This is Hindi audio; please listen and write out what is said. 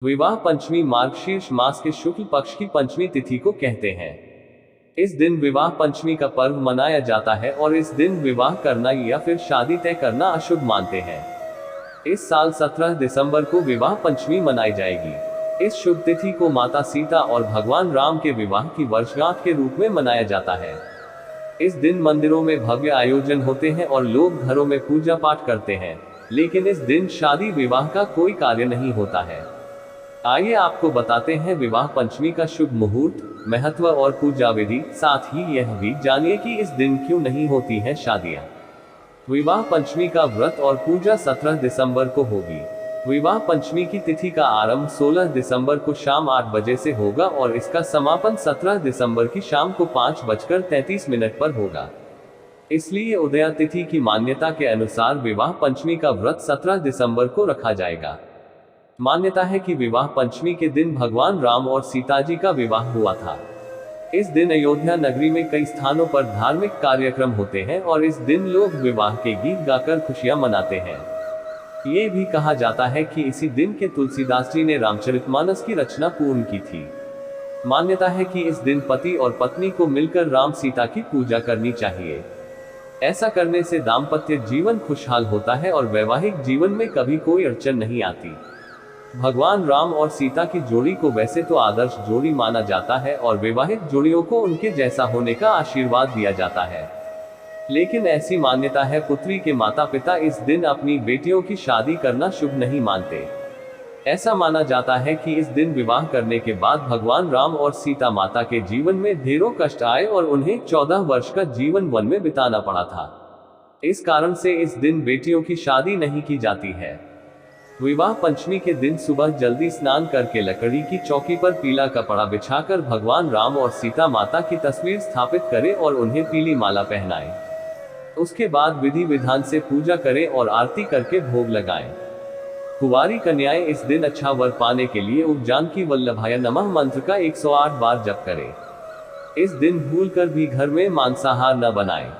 विवाह पंचमी मार्गशीर्ष मास के शुक्ल पक्ष की पंचमी तिथि को कहते हैं। इस दिन विवाह पंचमी का पर्व मनाया जाता है और इस दिन विवाह करना या फिर शादी तय करना अशुभ मानते हैं। इस साल 17 दिसंबर को विवाह पंचमी मनाई जाएगी। इस शुभ तिथि को माता सीता और भगवान राम के विवाह की वर्षगांठ के रूप में मनाया जाता है। इस दिन मंदिरों में भव्य आयोजन होते हैं और लोग घरों में पूजा पाठ करते हैं, लेकिन इस दिन शादी विवाह का कोई कार्य नहीं होता है। आइए आपको बताते हैं विवाह पंचमी का शुभ मुहूर्त, महत्व और पूजा विधि। साथ ही यह भी जानिए कि इस दिन क्यों नहीं होती है शादियां। विवाह पंचमी का व्रत और पूजा 17 दिसंबर को होगी। विवाह पंचमी की तिथि का आरंभ 16 दिसंबर को शाम 8 बजे से होगा और इसका समापन 17 दिसंबर की शाम को 5:33 पर होगा। इसलिए उदया तिथि की मान्यता के अनुसार विवाह पंचमी का व्रत 17 दिसंबर को रखा जाएगा। मान्यता है कि विवाह पंचमी के दिन भगवान राम और सीता जी का विवाह हुआ था। इस दिन अयोध्या नगरी में कई स्थानों पर धार्मिक कार्यक्रम होते हैं और इस दिन लोग विवाह के गीत गाकर खुशियां मनाते हैं। ये भी कहा जाता है कि इसी दिन के तुलसीदास जी ने रामचरितमानस की रचना पूर्ण की थी। मान्यता है कि इस दिन पति और पत्नी को मिलकर राम सीता की पूजा करनी चाहिए। ऐसा करने से दाम्पत्य जीवन खुशहाल होता है और वैवाहिक जीवन में कभी कोई अड़चन नहीं आती। भगवान राम और सीता की जोड़ी को वैसे तो आदर्श जोड़ी माना जाता है और वैवाहिक जोड़ियों को उनके जैसा होने का आशीर्वाद दिया जाता है, लेकिन ऐसी मान्यता है पुत्री के माता पिता इस दिन अपनी बेटियों की शादी करना शुभ नहीं मानते। ऐसा माना जाता है कि इस दिन विवाह करने के बाद भगवान राम और सीता माता के जीवन में ढेरों कष्ट आए और उन्हें 14 वर्ष का जीवन वन में बिताना पड़ा था। इस कारण से इस दिन बेटियों की शादी नहीं की जाती है। विवाह पंचमी के दिन सुबह जल्दी स्नान करके लकड़ी की चौकी पर पीला कपड़ा बिछाकर भगवान राम और सीता माता की तस्वीर स्थापित करें और उन्हें पीली माला पहनाएं। उसके बाद विधि विधान से पूजा करें और आरती करके भोग लगाएं। कुंवारी कन्याएं इस दिन अच्छा वर पाने के लिए ओम जानकी वल्लभाय नमः मंत्र का 108 बार जप करें। इस दिन भूलकर भी घर में मांसाहार न बनाएं।